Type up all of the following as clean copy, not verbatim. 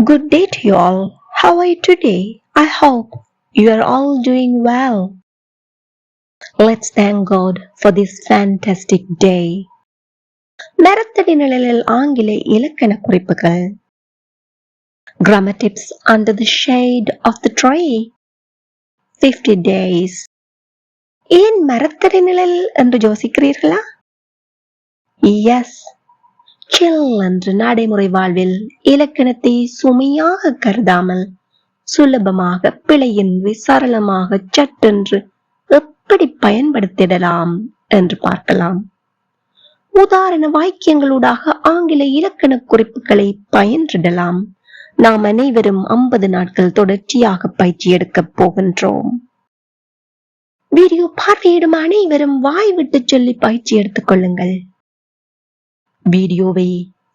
Good day to you all. How are you today? I hope you are all doing well. Let's thank God for this fantastic day. மரத்தடி நிழலில் ஆங்கில இலக்கண குறிப்புகள். Grammar tips under the shade of the tree. 50 days. ஏன் மரத்தடி நிழல் என்று யோசிக்கிறீர்களா? Yes. chill என்று நடைமுறை வாழ்வில் இலக்கணத்தை சுமையாக கருதாமல் சுலபமாக பிழையின்றி சரளமாக சட்டென்று எப்படி பயன்படுத்திடலாம் என்று பார்க்கலாம். உதாரண வாக்கியங்களூடாக ஆங்கில இலக்கண குறிப்புகளை பயின்றிடலாம். நாம் அனைவரும் 50 நாட்கள் தொடர்ச்சியாக பயிற்சி எடுக்கப் போகின்றோம். வீடியோ பார்வையிடும் அனைவரும் வாய் விட்டு சொல்லி பயிற்சி எடுத்துக் கொள்ளுங்கள். வீடியோவை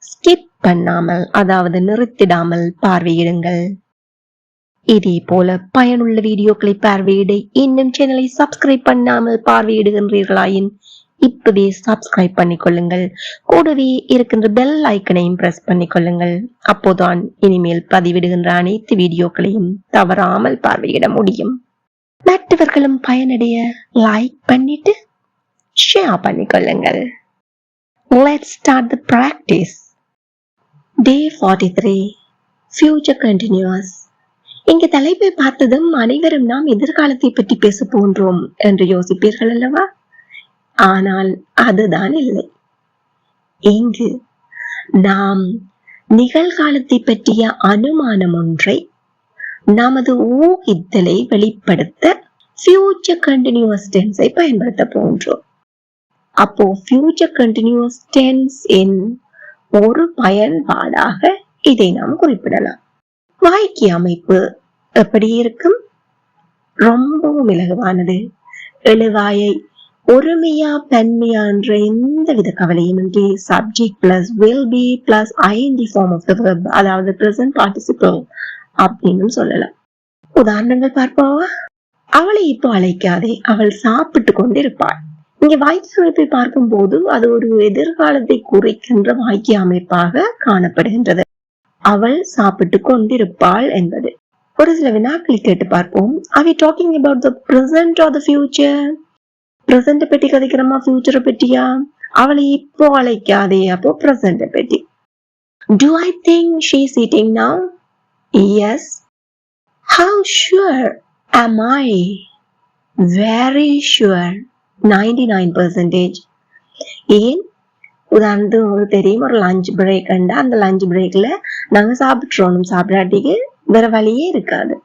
ஸ்கிப் பண்ணாமல், அதாவது நிறுத்திடாமல் பார்வையிடுங்கள். இதே போல பயனுள்ள வீடியோக்களை பார்வையிட இன்னும் சேனலை சப்ஸ்கிரைப் பண்ணாமல் பார்வையிடுகின்றீர்களாயின் இப்பவே சப்ஸ்கிரைப் பண்ணிக்கொள்ளுங்கள். கூடவே இருக்கின்ற பெல் ஐக்கனையும் பிரஸ் பண்ணிக்கொள்ளுங்கள். அப்போதான் இனிமேல் பதிவிடுகின்ற அனைத்து வீடியோக்களையும் தவறாமல் பார்வையிட முடியும். மற்றவர்களும் பயனடைய லைக் பண்ணிட்டு share பண்ணிக்கொள்ளுங்கள். Let's start the practice. Day 43. Future continuous. இங்கு தலைப்பை பார்த்ததும் அனைவரும் நாம் எதிர்காலத்தை பற்றி பேச போன்றோம் என்று யோசிப்பீர்கள் அல்லவா? ஆனால் அதுதான் இல்லை. இங்கு நாம் நிகழ்காலத்தை பற்றிய அனுமானம் ஒன்றை நமது ஊகித்தலை வெளிப்படுத்த future continuous tense-ஐ பயன்படுத்த போன்றோம். அப்போ future continuous tense இன் ஒரு பயன்பாடாக இதை நாம் குறிப்பிடலாம். வாக்கிய அமைப்பு எப்படி இருக்கும்? ரொம்பவும் இலகுவானது. எழுவாயை ஒருமையா பன்மையா என்ற எந்தவித கவலையுமின்றி subject plus will be plus ing form of the verb, அதாவது present participle அப்படின்னு சொல்லலாம். உதாரணங்கள் பார்ப்போமா? அவளை இப்போ அழைக்காதே, அவள் சாப்பிட்டு கொண்டிருப்பாள். இங்க வாக்கிய அமைப்பை பார்க்கும் போது அது ஒரு எதிர்காலத்தை குறிக்கின்ற வாக்கிய அமைப்பாக காணப்படுகின்றது. அவள் சாப்பிட்டு கொண்டிருப்பாள் என்பது. ஒரு சில வினாக்களை கேட்டு பார்ப்போம். Are we talking about the present or the future? Present பற்றி கதைக்கிறோமா, ஃபியூச்சரை பற்றியா? அவளை இப்போ அழைக்காதே, அப்போ பிரசன்ட் பற்றி. Do I think she is eating now? Yes. How sure am I? Very sure. 99%. ஏன்? உதாரணத்துக்கு உங்களுக்கு தெரியும், ஒரு லஞ்ச் பிரேக் கண்டா அந்த லஞ்ச் பிரேக்ல நாங்க சாப்பிட்றோம், சாப்பிடாட்டிக்கு வேற வழியே இருக்காது.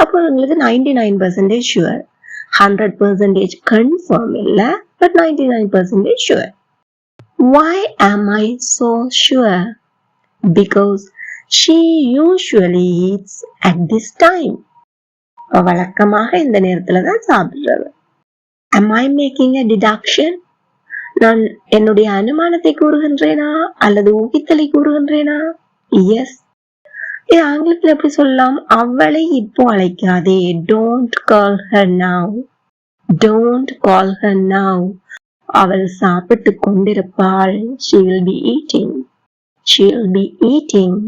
அப்போ உங்களுக்கு 99% ஷுவர். 100% கன்ஃபார்ம் இல்ல, but 99% sure. Why am I so sure? Because she usually eats at this time. வழக்கமாக இந்த நேரத்துல தான் சாப்பிடுறது. Am I making a deduction? நான் என்னுடைய அனுமானத்தை கூறுகின்றேனா அல்லது ஊகித்தலை கூறுகின்றேனா? Yes. இது ஆங்கிலத்தில் எப்படி சொல்லலாம்? அவளை இப்போ அழைக்காதே. Don't call her now. Don't call her now. அவள் சாப்பிட்டு கொண்டிருப்பாள். She will be eating. She will be eating.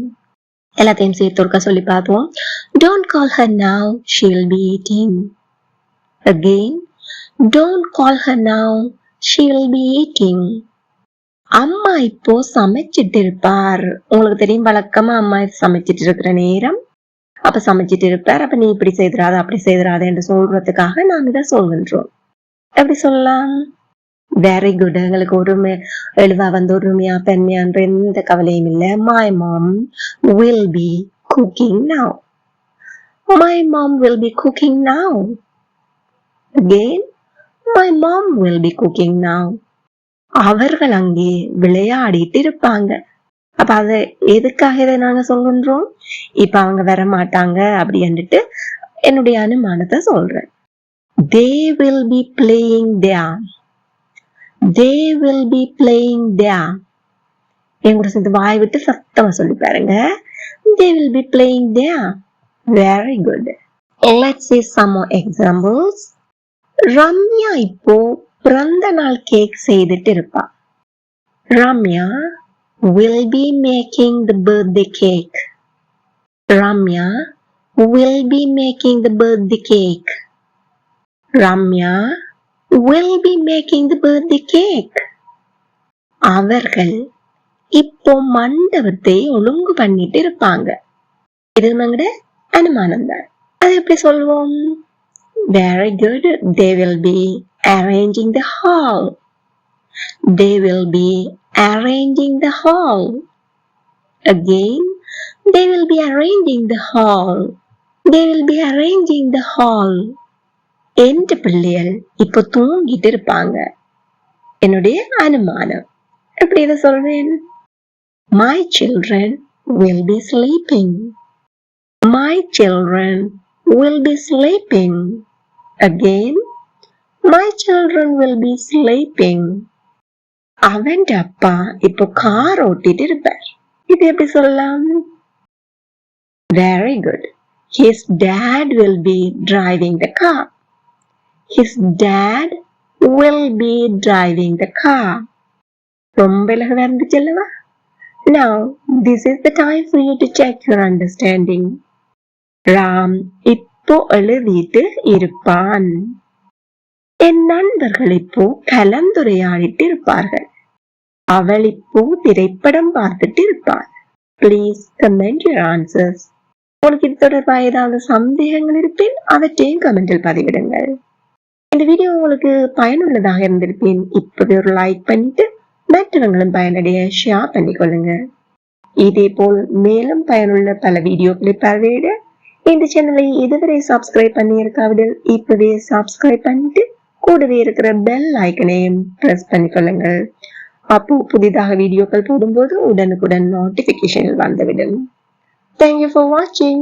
எல்லாத்தையும் சேர்த்து ஒருக்கா சொல்லி பார்ப்போம். Don't call her now. She will be eating. Again. Don't call her now. She will be eating. அம்மா இப்போ சமைச்சிட்டு இருப்பார். உங்களுக்கு தெரியும், வழக்கமா அம்மா சமைச்சிட்டு இருக்கிற நேரம். அப்ப சமைச்சிட்டு இருப்பார். அப்ப நீ இப்படி செய்திராத அப்படி செய்திராத என்று சொல்றதுக்காக நாம் இதை சொல்கின்றோம். எப்படி சொல்லலாம்? Very good. எங்களுக்கு எழுவா ஒருமையா பெண்மையான்ற எந்த கவலையும் இல்லை. My mom will be cooking now. My mom will be cooking now. Again. My mom will be cooking now. அவர்கள் அங்கே விளையாடிட்டு இருப்பாங்க. அப்ப அதை எதுக்காக இதை நாங்க சொல்கின்றோம்? இப்ப அவங்க வர மாட்டாங்க அப்படின்ட்டு என்னுடைய அனுமானத்தை சொல்றேன். They will be playing there. They will be playing there. என் கூட சேர்ந்து வாய் விட்டு சத்தமா சொல்லி பாருங்க. They will be playing there. Very good. Let's see some more examples. Ramya இப்போ பிறந்த நாள் கேக் செய்துட்டு இருப்பா. Ramya will be making the birthday cake. Ramya will be making the birthday cake. Ramya will be making the birthday cake. அவர்கள் இப்போ மண்டபத்தை ஒழுங்கு பண்ணிட்டு இருப்பாங்க. இது நம்முடைய அனுமானம் தான். அது எப்படி சொல்வோம்? Very good. They will be arranging the hall. They will be arranging the hall. Again, they will be arranging the hall. They will be arranging the hall. என்ற பிள்ளைகள் இப்போ தூங்கிட்டு இருப்பாங்க. என்னுடைய அனுமானம். எப்படி இதை சொல்றேன்? My children will be sleeping. My children will be sleeping. Again, my children will be sleeping. அவன் அப்பா இப்போ கார் ஓட்டிட்டு இருப்பார். இது எப்படி சொல்லலாம்? Very good. His dad will be driving the car. His dad will be driving the car. ரொம்ப இலகுவா இருந்துச்சு அல்லவா? Now, this is the time for you to check your understanding. Ram இப்போ எழுதிட்டு இருப்பான். என் நண்பர்கள் இப்போ கலந்துரையாடிட்டு இருப்பார்கள். அவள் இப்போ திரைப்படம் பார்த்துட்டு இருப்பாள். Please comment your answers. உங்களுக்கு இது தொடர்பாக ஏதாவது சந்தேகங்கள் இருப்பின் அவற்றையும் கமெண்டில் பதிவிடுங்கள். இந்த வீடியோ உங்களுக்கு பயனுள்ளதாக இருந்திருப்பேன். இப்போது ஒரு லைக் பண்ணிட்டு மற்றவங்களும் பயனடைய ஷேர் பண்ணிக்கொள்ளுங்க. இதே போல் மேலும் பயனுள்ள பல வீடியோக்களை பார்வையிட இந்த சேனலை இதுவரை சப்ஸ்கிரைப் பண்ணி இருக்காவிடில் இப்பவே சப்ஸ்கிரைப் பண்ணிட்டு கூடவே இருக்கிற பெல் ஐக்கனையும் பிரஸ் பண்ணிக்கொள்ளுங்கள். அப்போ புதிதாக வீடியோக்கள் போடும்போது உடனுக்குடன் நோட்டிபிகேஷன் வந்துவிடும். Thank you for watching.